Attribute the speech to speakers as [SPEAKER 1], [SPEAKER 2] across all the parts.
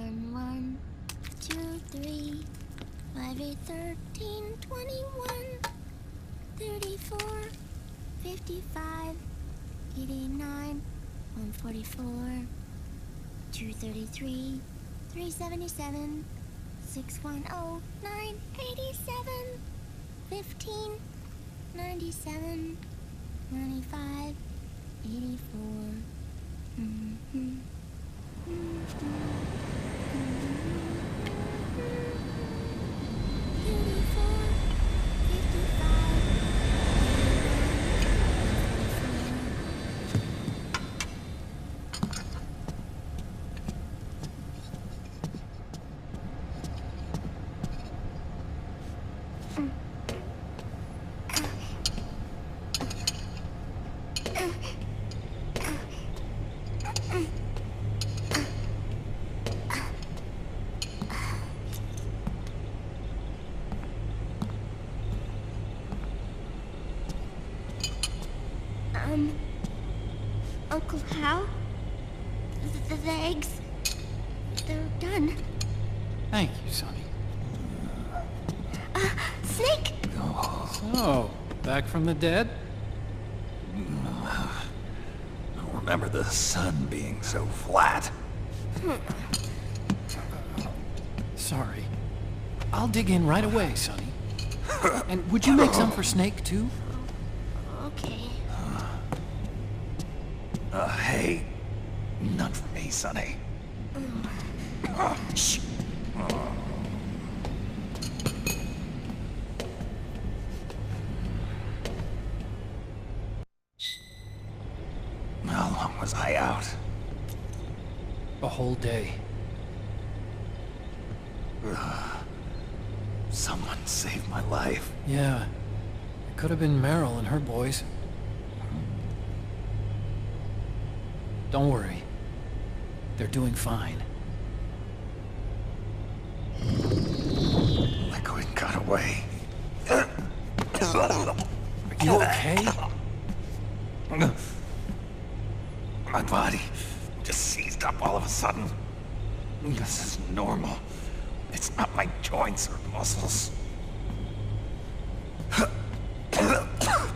[SPEAKER 1] 1, 1, 2, 3, 5, 8, 13, 21, 34, 55, 89, 144, 233, 377, 610, 987, 15, 97, 95, 84. Uncle Hal? The eggs? They're done.
[SPEAKER 2] Thank you, Sonny.
[SPEAKER 1] Snake!
[SPEAKER 2] So, back from the dead?
[SPEAKER 3] I don't remember the sun being so flat.
[SPEAKER 2] Sorry. I'll dig in right away, Sonny. And would you make some for Snake, too?
[SPEAKER 1] Okay.
[SPEAKER 3] Hey, none for me, Sonny. Shh. How long was I out?
[SPEAKER 2] A whole day.
[SPEAKER 3] Someone saved my life.
[SPEAKER 2] Yeah. It could have been Meryl and her boys. Don't worry. They're doing fine.
[SPEAKER 3] Liquid got away.
[SPEAKER 2] Are you okay?
[SPEAKER 3] My body just seized up all of a sudden. This is normal. It's not my joints or muscles.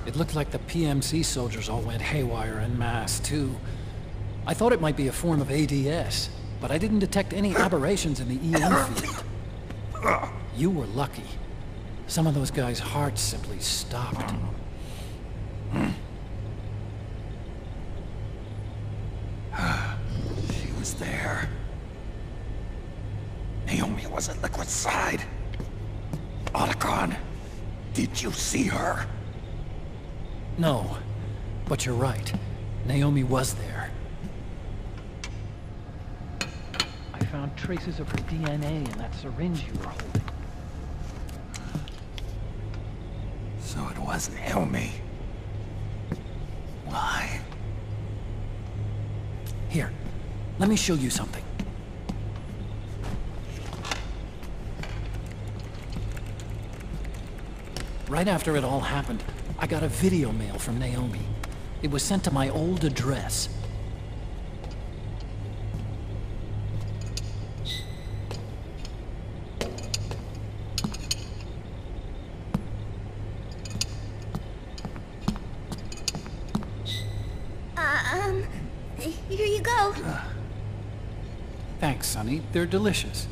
[SPEAKER 2] It looked like the PMC soldiers all went haywire en masse, too. I thought it might be a form of ADS, but I didn't detect any aberrations in the EM field. You were lucky. Some of those guys' hearts simply stopped.
[SPEAKER 3] She was there. Naomi was at Liquid's side. Otacon, did you see her?
[SPEAKER 2] No, but you're right. Naomi was there. I found traces of her DNA in that syringe you were holding.
[SPEAKER 3] So it was Naomi. Why?
[SPEAKER 2] Here, let me show you something. Right after it all happened, I got a video mail from Naomi. It was sent to my old address.
[SPEAKER 1] Here you go.
[SPEAKER 2] Thanks, Sonny. They're delicious.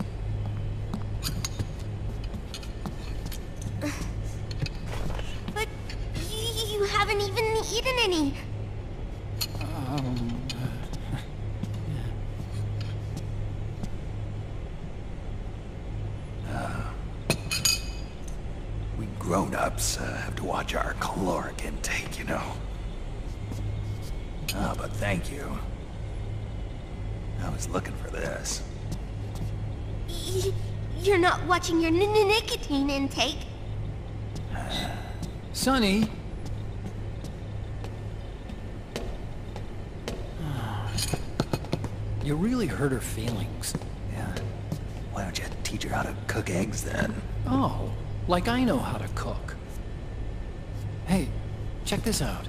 [SPEAKER 1] But you haven't even eaten any.
[SPEAKER 3] We grown-ups have to watch our caloric intake, you know. Oh, but thank you. I was looking for this.
[SPEAKER 1] You're not watching your nicotine intake.
[SPEAKER 2] Sonny! You really hurt her feelings.
[SPEAKER 3] Yeah. Why don't you teach her how to cook eggs then?
[SPEAKER 2] Oh, like I know how to cook. Hey, check this out.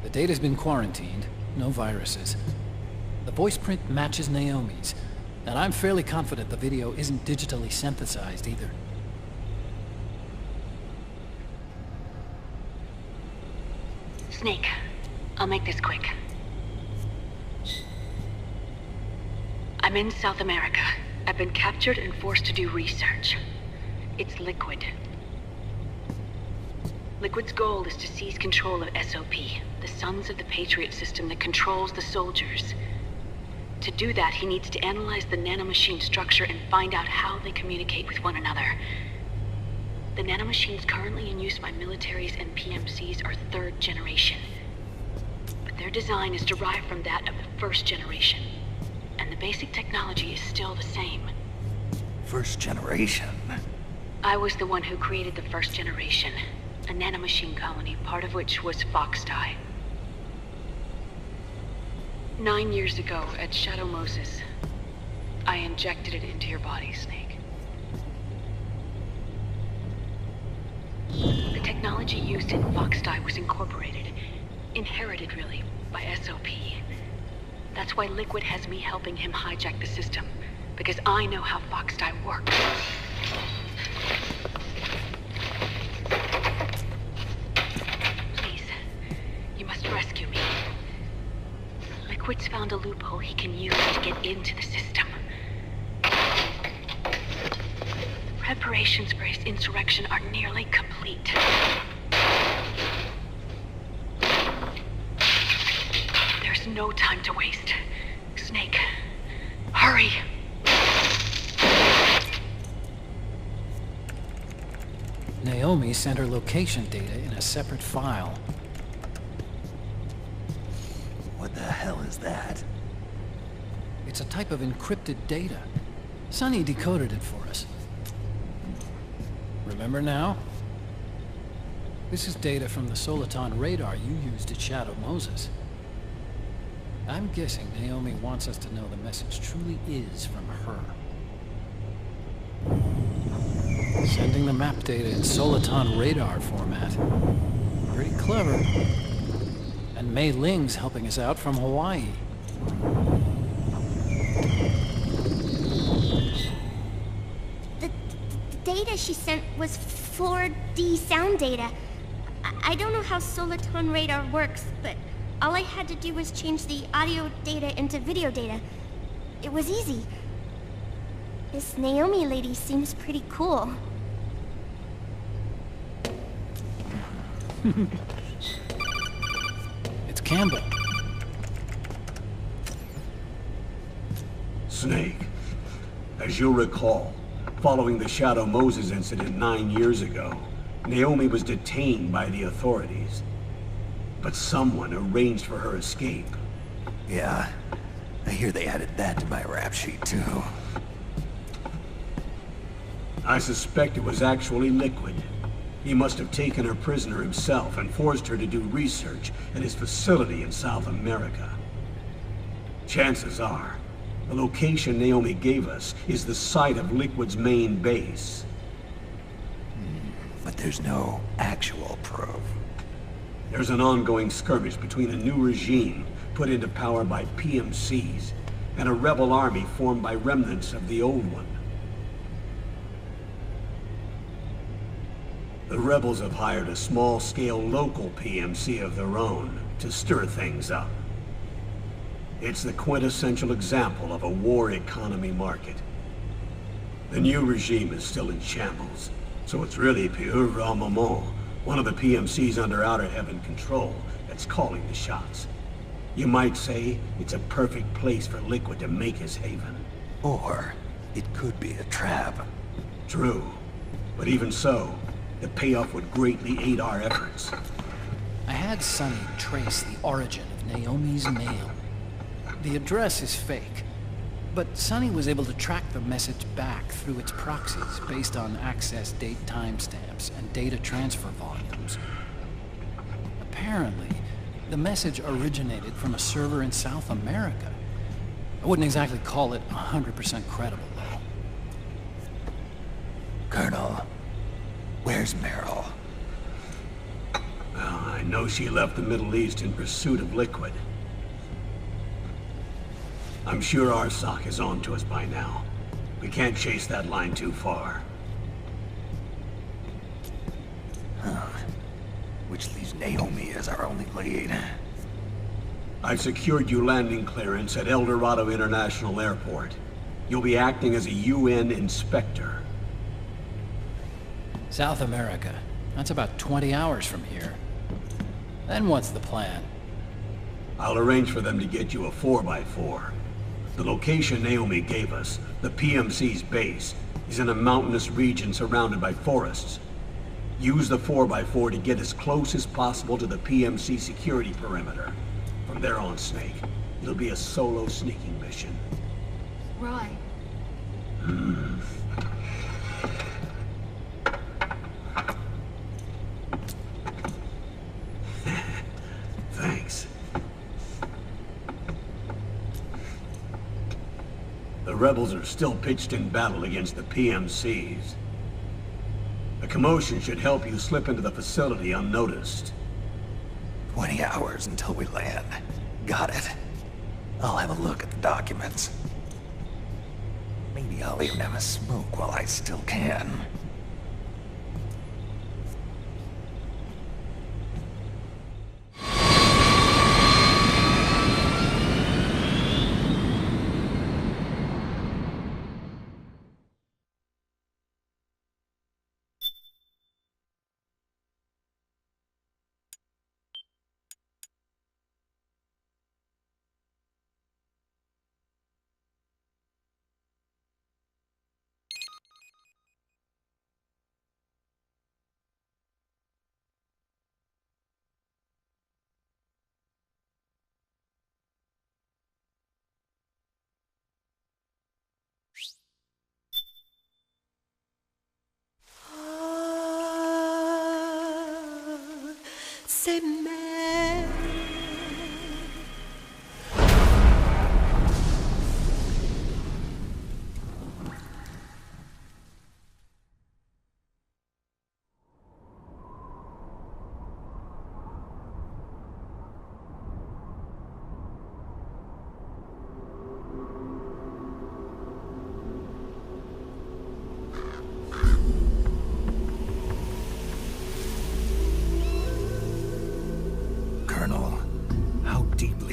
[SPEAKER 2] The data's been quarantined, no viruses. The voice print matches Naomi's, and I'm fairly confident the video isn't digitally synthesized either.
[SPEAKER 4] Snake, I'll make this quick. I'm in South America. I've been captured and forced to do research. It's Liquid. Liquid's goal is to seize control of SOP, the Sons of the Patriot system that controls the soldiers. To do that, he needs to analyze the nanomachine structure and find out how they communicate with one another. The nanomachines currently in use by militaries and PMCs are 3rd generation. But their design is derived from that of the 1st generation. And the basic technology is still the same.
[SPEAKER 3] 1st generation?
[SPEAKER 4] I was the one who created the 1st generation. A nanomachine colony, part of which was Foxdie. 9 years ago, at Shadow Moses, I injected it into your body, Snake. The technology used in Foxdie was incorporated, inherited really, by SOP. That's why Liquid has me helping him hijack the system, because I know how Foxdie works. Rescue me. Liquid's found a loophole he can use to get into the system. Preparations for his insurrection are nearly complete. There's no time to waste. Snake, hurry!
[SPEAKER 2] Naomi sent her location data in a separate file.
[SPEAKER 3] What the hell is that?
[SPEAKER 2] It's a type of encrypted data. Sonny decoded it for us. Remember now? This is data from the Soliton radar you used at Shadow Moses. I'm guessing Naomi wants us to know the message truly is from her. Sending the map data in Soliton radar format. Pretty clever. And Mei Ling's helping us out from Hawaii.
[SPEAKER 1] The data she sent was 4D sound data. I don't know how Soliton radar works, but all I had to do was change the audio data into video data. It was easy. This Naomi lady seems pretty cool.
[SPEAKER 2] It's Campbell.
[SPEAKER 5] Snake, as you'll recall, following the Shadow Moses incident 9 years ago, Naomi was detained by the authorities. But someone arranged for her escape.
[SPEAKER 3] Yeah, I hear they added that to my rap sheet too.
[SPEAKER 5] I suspect it was actually Liquid. He must have taken her prisoner himself and forced her to do research at his facility in South America. Chances are, the location Naomi gave us is the site of Liquid's main base.
[SPEAKER 3] But there's no actual proof.
[SPEAKER 5] There's an ongoing skirmish between a new regime put into power by PMCs and a rebel army formed by remnants of the old one. The rebels have hired a small-scale local PMC of their own to stir things up. It's the quintessential example of a war economy market. The new regime is still in shambles, so it's really pure Ramamon, one of the PMCs under Outer Heaven control, that's calling the shots. You might say it's a perfect place for Liquid to make his haven.
[SPEAKER 3] Or it could be a trap.
[SPEAKER 5] True, but even so, the payoff would greatly aid our efforts.
[SPEAKER 2] I had Sonny trace the origin of Naomi's mail. The address is fake, but Sonny was able to track the message back through its proxies based on access date timestamps and data transfer volumes. Apparently, the message originated from a server in South America. I wouldn't exactly call it 100% credible, though.
[SPEAKER 3] Colonel, where's Meryl?
[SPEAKER 5] Well, I know she left the Middle East in pursuit of Liquid. I'm sure Arsak is on to us by now. We can't chase that line too far.
[SPEAKER 3] Which leaves Naomi as our only lead.
[SPEAKER 5] I've secured you landing clearance at El Dorado International Airport. You'll be acting as a UN inspector.
[SPEAKER 2] South America. That's about 20 hours from here. Then what's the plan?
[SPEAKER 5] I'll arrange for them to get you a 4x4. The location Naomi gave us, the PMC's base, is in a mountainous region surrounded by forests. Use the 4x4 to get as close as possible to the PMC security perimeter. From there on, Snake, it'll be a solo sneaking mission.
[SPEAKER 6] Right.
[SPEAKER 5] Thanks. The rebels are still pitched in battle against the PMCs. The commotion should help you slip into the facility unnoticed.
[SPEAKER 3] 20 hours until we land. Got it. I'll have a look at the documents. Maybe I'll even have a smoke while I still can.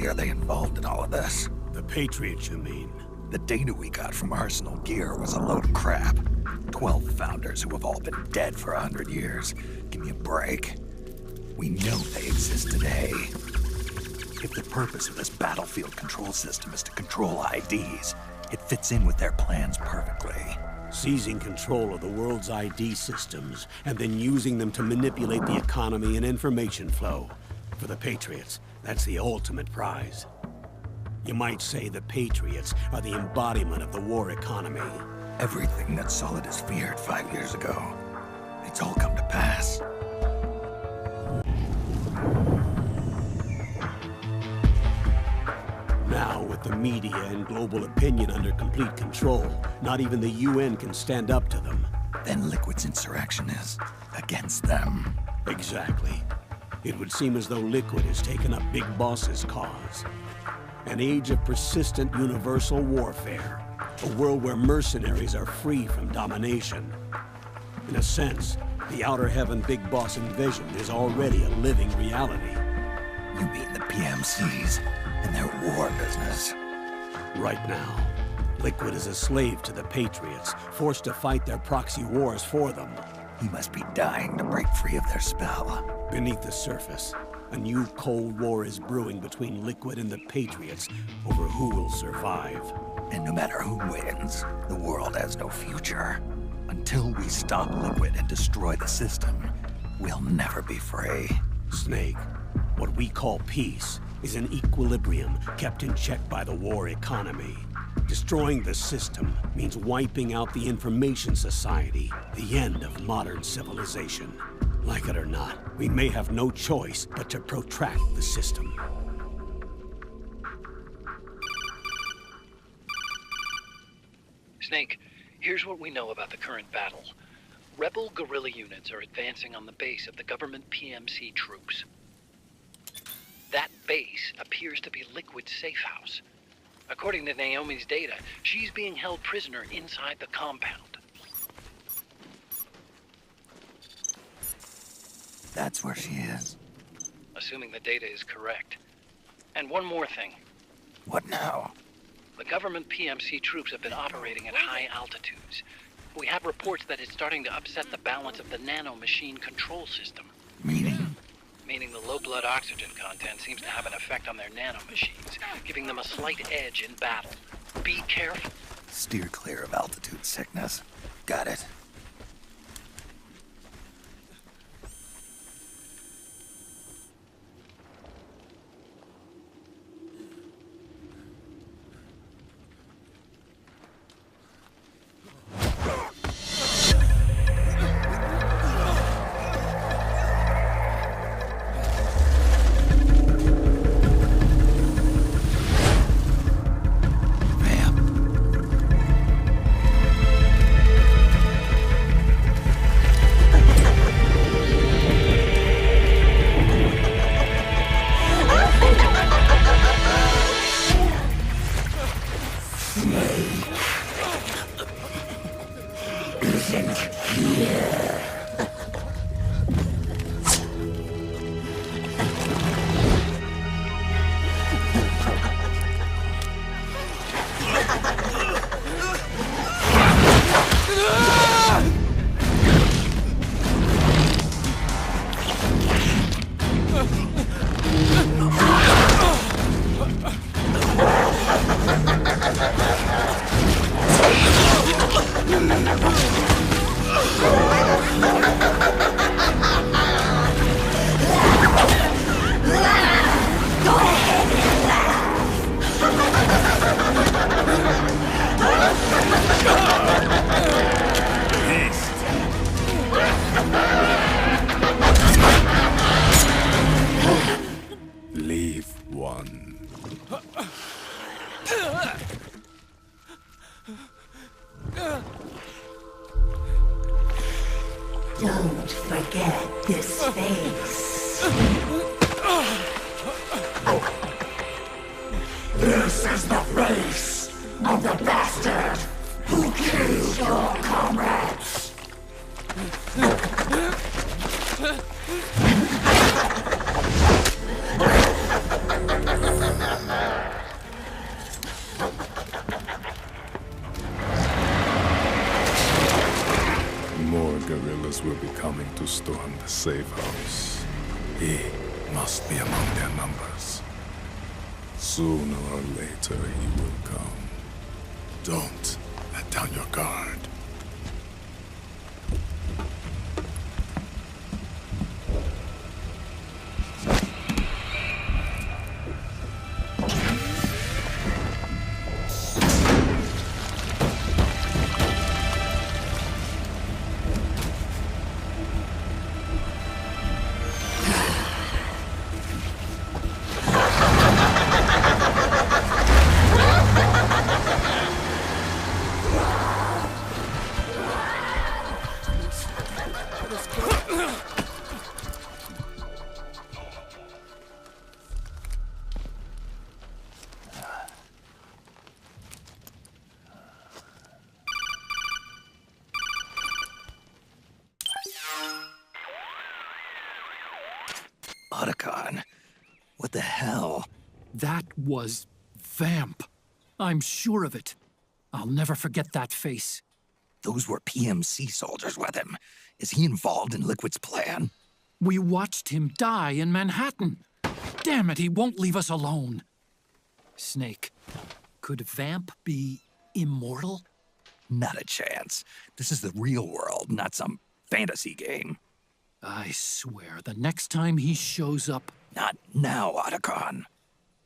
[SPEAKER 3] Are they involved in all of this?
[SPEAKER 5] The Patriots, you mean?
[SPEAKER 3] The data we got from Arsenal Gear was a load of crap. 12 founders who have all been dead for 100 years. Give me a break. We know they exist today. If the purpose of this battlefield control system is to control IDs, it fits in with their plans perfectly.
[SPEAKER 5] Seizing control of the world's ID systems, and then using them to manipulate the economy and information flow. For the Patriots, that's the ultimate prize. You might say the Patriots are the embodiment of the war economy.
[SPEAKER 3] Everything that Solidus feared 5 years ago, it's all come to pass.
[SPEAKER 5] Now, with the media and global opinion under complete control, not even the UN can stand up to them.
[SPEAKER 3] Then Liquid's insurrection is against them.
[SPEAKER 5] Exactly. It would seem as though Liquid has taken up Big Boss's cause. An age of persistent universal warfare. A world where mercenaries are free from domination. In a sense, the Outer Heaven Big Boss invasion is already a living reality.
[SPEAKER 3] You mean the PMCs and their war business?
[SPEAKER 5] Right now, Liquid is a slave to the Patriots, forced to fight their proxy wars for them.
[SPEAKER 3] He must be dying to break free of their spell.
[SPEAKER 5] Beneath the surface, a new Cold War is brewing between Liquid and the Patriots over who will survive.
[SPEAKER 3] And no matter who wins, the world has no future. Until we stop Liquid and destroy the system, we'll never be free.
[SPEAKER 5] Snake, what we call peace is an equilibrium kept in check by the war economy. Destroying the system means wiping out the information society, the end of modern civilization. Like it or not, we may have no choice but to protract the system.
[SPEAKER 2] Snake, here's what we know about the current battle. Rebel guerrilla units are advancing on the base of the government PMC troops. That base appears to be Liquid's safe house. According to Naomi's data, she's being held prisoner inside the compound.
[SPEAKER 3] That's where she is.
[SPEAKER 2] Assuming the data is correct. And one more thing.
[SPEAKER 3] What now?
[SPEAKER 2] The government PMC troops have been operating at high altitudes. We have reports that it's starting to upset the balance of the nanomachine control system.
[SPEAKER 3] Meaning?
[SPEAKER 2] Meaning the low blood oxygen content seems to have an effect on their nanomachines, giving them a slight edge in battle. Be careful.
[SPEAKER 3] Steer clear of altitude sickness. Got it.
[SPEAKER 6] Leave one.
[SPEAKER 7] Don't forget this face. This is the face of the bastard who killed your comrades.
[SPEAKER 6] More guerrillas will be coming to storm the safe house. He must be among their numbers. Sooner or later he will come. Don't let down your guard.
[SPEAKER 3] Otacon. What the hell?
[SPEAKER 2] That was Vamp. I'm sure of it. I'll never forget that face.
[SPEAKER 3] Those were PMC soldiers with him. Is he involved in Liquid's plan?
[SPEAKER 2] We watched him die in Manhattan. Damn it, he won't leave us alone. Snake, could Vamp be immortal?
[SPEAKER 3] Not a chance. This is the real world, not some fantasy game.
[SPEAKER 2] I swear, the next time he shows up...
[SPEAKER 3] Not now, Otacon.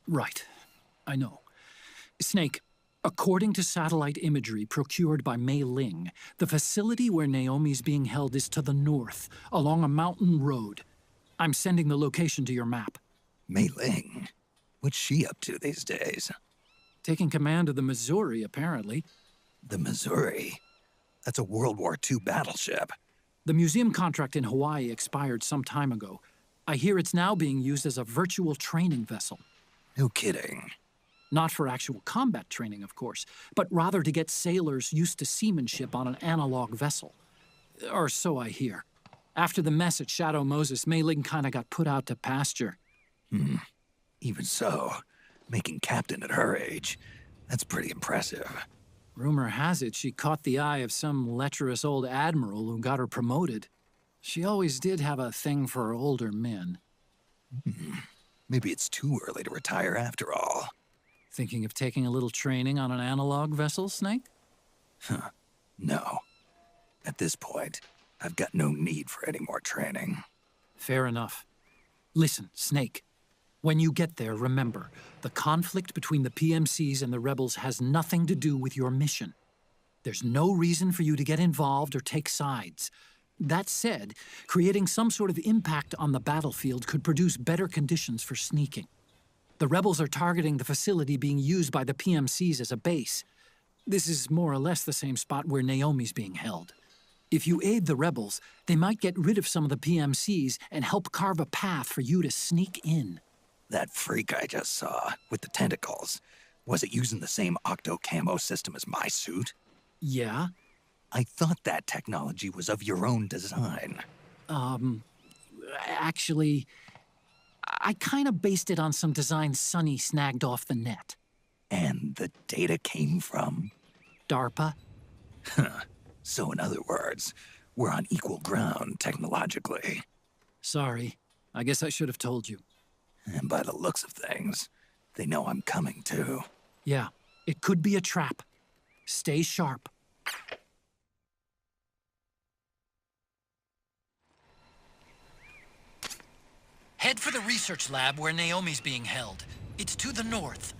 [SPEAKER 2] Right. I know. Snake, according to satellite imagery procured by Mei Ling, the facility where Naomi's being held is to the north, along a mountain road. I'm sending the location to your map.
[SPEAKER 3] Mei Ling? What's she up to these days?
[SPEAKER 2] Taking command of the Missouri, apparently.
[SPEAKER 3] The Missouri? That's a World War II battleship.
[SPEAKER 2] The museum contract in Hawaii expired some time ago. I hear it's now being used as a virtual training vessel.
[SPEAKER 3] No kidding.
[SPEAKER 2] Not for actual combat training, of course, but rather to get sailors used to seamanship on an analog vessel. Or so I hear. After the mess at Shadow Moses, Mei Ling kinda got put out to pasture.
[SPEAKER 3] Even so, making captain at her age, that's pretty impressive.
[SPEAKER 2] Rumor has it she caught the eye of some lecherous old admiral who got her promoted. She always did have a thing for older men.
[SPEAKER 3] Maybe it's too early to retire after all.
[SPEAKER 2] Thinking of taking a little training on an analog vessel, Snake?
[SPEAKER 3] No. At this point, I've got no need for any more training.
[SPEAKER 2] Fair enough. Listen, Snake. When you get there, remember, the conflict between the PMCs and the rebels has nothing to do with your mission. There's no reason for you to get involved or take sides. That said, creating some sort of impact on the battlefield could produce better conditions for sneaking. The rebels are targeting the facility being used by the PMCs as a base. This is more or less the same spot where Naomi's being held. If you aid the rebels, they might get rid of some of the PMCs and help carve a path for you to sneak in.
[SPEAKER 3] That freak I just saw, with the tentacles, was it using the same octo-camo system as my suit?
[SPEAKER 2] Yeah?
[SPEAKER 3] I thought that technology was of your own design.
[SPEAKER 2] Actually, I kinda based it on some design Sonny snagged off the net.
[SPEAKER 3] And the data came from?
[SPEAKER 2] DARPA?
[SPEAKER 3] So in other words, we're on equal ground technologically.
[SPEAKER 2] Sorry. I guess I should have told you.
[SPEAKER 3] And by the looks of things, they know I'm coming too.
[SPEAKER 2] Yeah, it could be a trap. Stay sharp. Head for the research lab where Naomi's being held. It's to the north.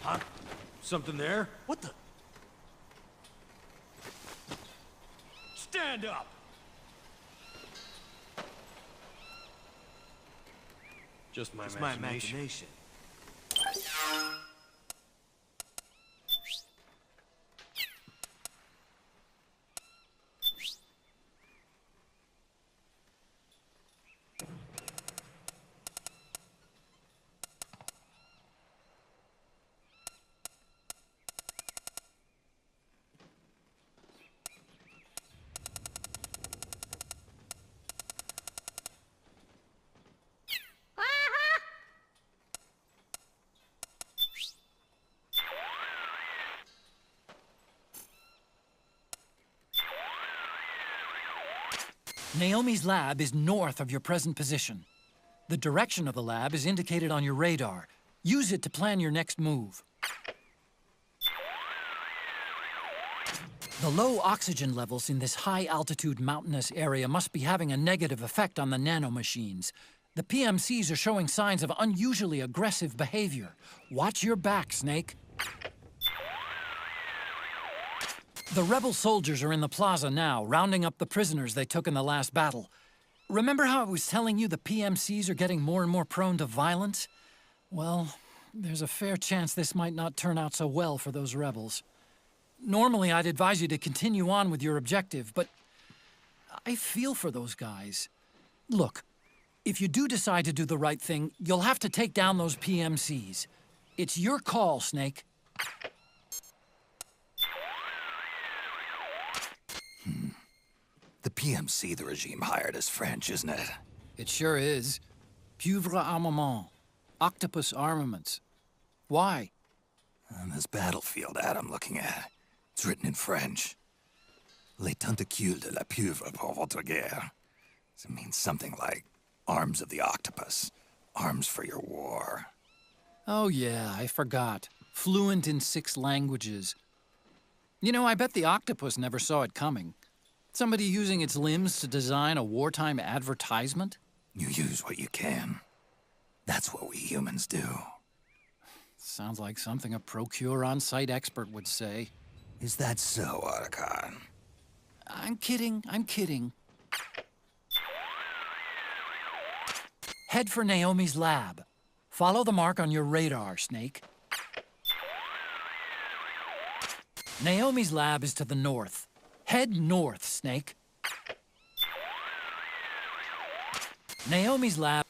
[SPEAKER 8] Huh? Something there? What the? Stand up! Just my imagination.
[SPEAKER 2] Naomi's lab is north of your present position. The direction of the lab is indicated on your radar. Use it to plan your next move. The low oxygen levels in this high-altitude mountainous area must be having a negative effect on the nanomachines. The PMCs are showing signs of unusually aggressive behavior. Watch your back, Snake. The rebel soldiers are in the plaza now, rounding up the prisoners they took in the last battle. Remember how I was telling you the PMCs are getting more and more prone to violence? Well, there's a fair chance this might not turn out so well for those rebels. Normally, I'd advise you to continue on with your objective, but I feel for those guys. Look, if you do decide to do the right thing, you'll have to take down those PMCs. It's your call, Snake.
[SPEAKER 3] The PMC the regime hired is French, isn't it?
[SPEAKER 2] It sure is. Pieuvre Armament. Octopus Armaments. Why?
[SPEAKER 3] On this battlefield ad I'm looking at, it's written in French. Les tentacules de la pieuvre pour votre guerre. It means something like arms of the octopus, arms for your war.
[SPEAKER 2] Oh yeah, I forgot. Fluent in 6 languages. You know, I bet the octopus never saw it coming. Somebody using its limbs to design a wartime advertisement?
[SPEAKER 3] You use what you can. That's what we humans do.
[SPEAKER 2] Sounds like something a procure on-site expert would say.
[SPEAKER 3] Is that so, Otacon?
[SPEAKER 2] I'm kidding, I'm kidding. Head for Naomi's lab. Follow the mark on your radar, Snake. Naomi's lab is to the north. Head north, Snake. Naomi's lab